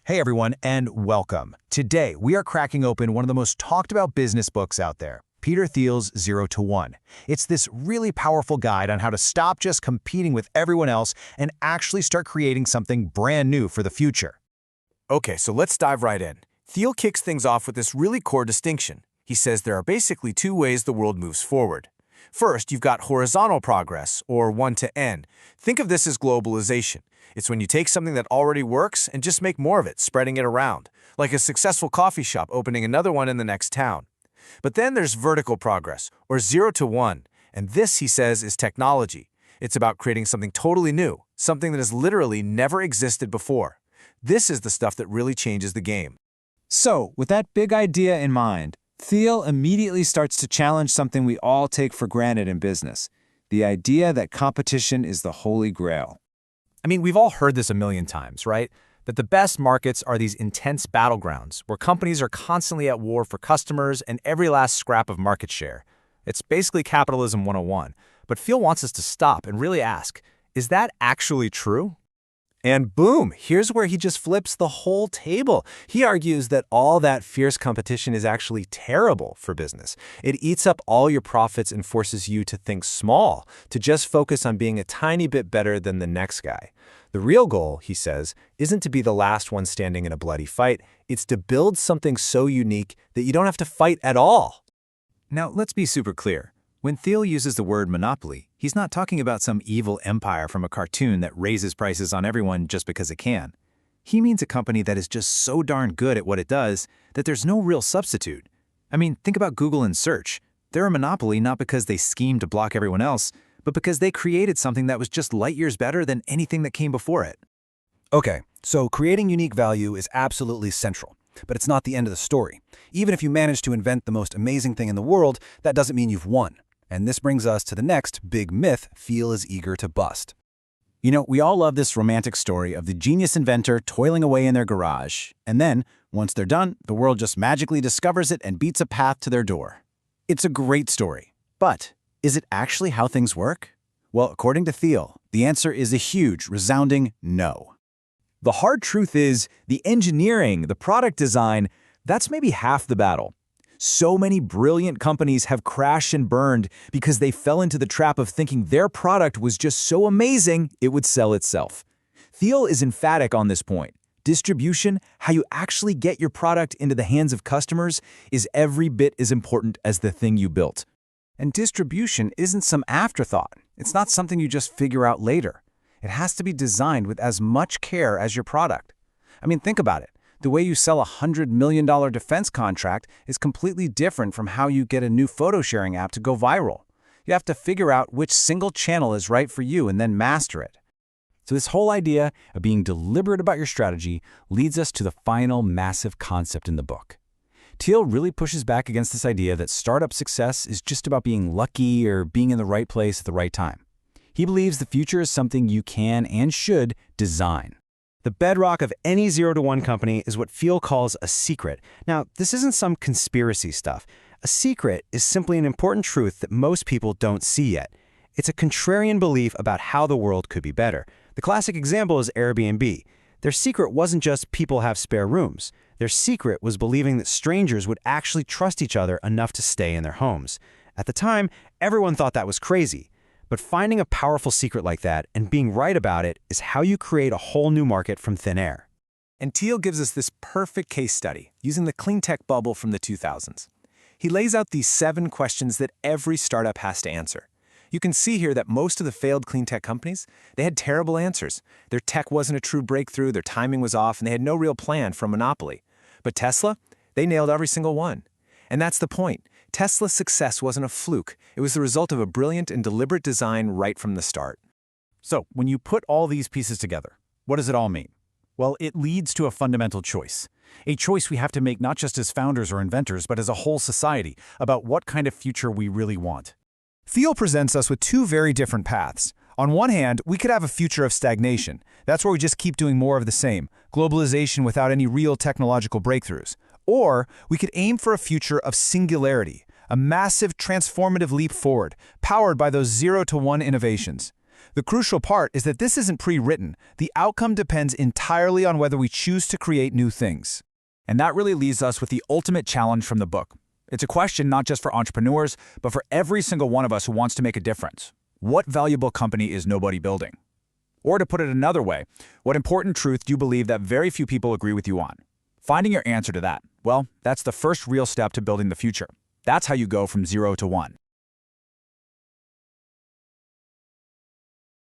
Hey everyone, and welcome. Today, we are cracking open one of the most talked about business books out there, Peter Thiel's Zero to One. It's this really powerful guide on how to stop just competing with everyone else and actually start creating something brand new for the future. Okay, so let's dive right in. Thiel kicks things off with this really core distinction. He says there are basically two ways the world moves forward. First, you've got horizontal progress, or one to N. Think of this as globalization. It's when you take something that already works and just make more of it, spreading it around, like a successful coffee shop opening another one in the next town. But then there's vertical progress, or zero to one, and this, he says, is technology. It's about creating something totally new, something that has literally never existed before. This is the stuff that really changes the game. So, with that big idea in mind, Thiel immediately starts to challenge something we all take for granted in business, the idea that competition is the holy grail. I mean, we've all heard this a million times, right? That the best markets are these intense battlegrounds where companies are constantly at war for customers and every last scrap of market share. It's basically capitalism 101. But Thiel wants us to stop and really ask, is that actually true? And boom, here's where he just flips the whole table. He argues that all that fierce competition is actually terrible for business. It eats up all your profits and forces you to think small, to just focus on being a tiny bit better than the next guy. The real goal, he says, isn't to be the last one standing in a bloody fight. It's to build something so unique that you don't have to fight at all. Now, let's be super clear. When Thiel uses the word monopoly, he's not talking about some evil empire from a cartoon that raises prices on everyone just because it can. He means a company that is just so darn good at what it does that there's no real substitute. I mean, think about Google and search. They're a monopoly not because they schemed to block everyone else, but because they created something that was just light years better than anything that came before it. Okay, so creating unique value is absolutely central. But it's not the end of the story. Even if you manage to invent the most amazing thing in the world, that doesn't mean you've won. And this brings us to the next big myth Thiel is eager to bust. You know, we all love this romantic story of the genius inventor toiling away in their garage, and then, once they're done, the world just magically discovers it and beats a path to their door. It's a great story, but is it actually how things work? Well, according to Thiel, the answer is a huge, resounding no. The hard truth is, the engineering, the product design, that's maybe half the battle. So many brilliant companies have crashed and burned because they fell into the trap of thinking their product was just so amazing it would sell itself. Thiel is emphatic on this point. Distribution, how you actually get your product into the hands of customers, is every bit as important as the thing you built. And distribution isn't some afterthought. It's not something you just figure out later. It has to be designed with as much care as your product. I mean, think about it. The way you sell a $100 million defense contract is completely different from how you get a new photo-sharing app to go viral. You have to figure out which single channel is right for you and then master it. So this whole idea of being deliberate about your strategy leads us to the final massive concept in the book. Thiel really pushes back against this idea that startup success is just about being lucky or being in the right place at the right time. He believes the future is something you can and should design. The bedrock of any zero-to-one company is what Thiel calls a secret. Now, this isn't some conspiracy stuff. A secret is simply an important truth that most people don't see yet. It's a contrarian belief about how the world could be better. The classic example is Airbnb. Their secret wasn't just people have spare rooms. Their secret was believing that strangers would actually trust each other enough to stay in their homes. At the time, everyone thought that was crazy. But finding a powerful secret like that and being right about it is how you create a whole new market from thin air. And Thiel gives us this perfect case study using the clean tech bubble from the 2000s. He lays out these 7 questions that every startup has to answer. You can see here that most of the failed clean tech companies, they had terrible answers. Their tech wasn't a true breakthrough, their timing was off, and they had no real plan for a monopoly. But Tesla, they nailed every single one. And that's the point. Tesla's success wasn't a fluke. It was the result of a brilliant and deliberate design right from the start. So, when you put all these pieces together, what does it all mean? Well, it leads to a fundamental choice. A choice we have to make not just as founders or inventors, but as a whole society about what kind of future we really want. Thiel presents us with two very different paths. On one hand, we could have a future of stagnation. That's where we just keep doing more of the same, globalization without any real technological breakthroughs. Or we could aim for a future of singularity, a massive transformative leap forward, powered by those zero-to-one innovations. The crucial part is that this isn't pre-written. The outcome depends entirely on whether we choose to create new things. And that really leaves us with the ultimate challenge from the book. It's a question not just for entrepreneurs, but for every single one of us who wants to make a difference. What valuable company is nobody building? Or to put it another way, what important truth do you believe that very few people agree with you on? Finding your answer to that, well, that's the first real step to building the future. That's how you go from 0 to 1.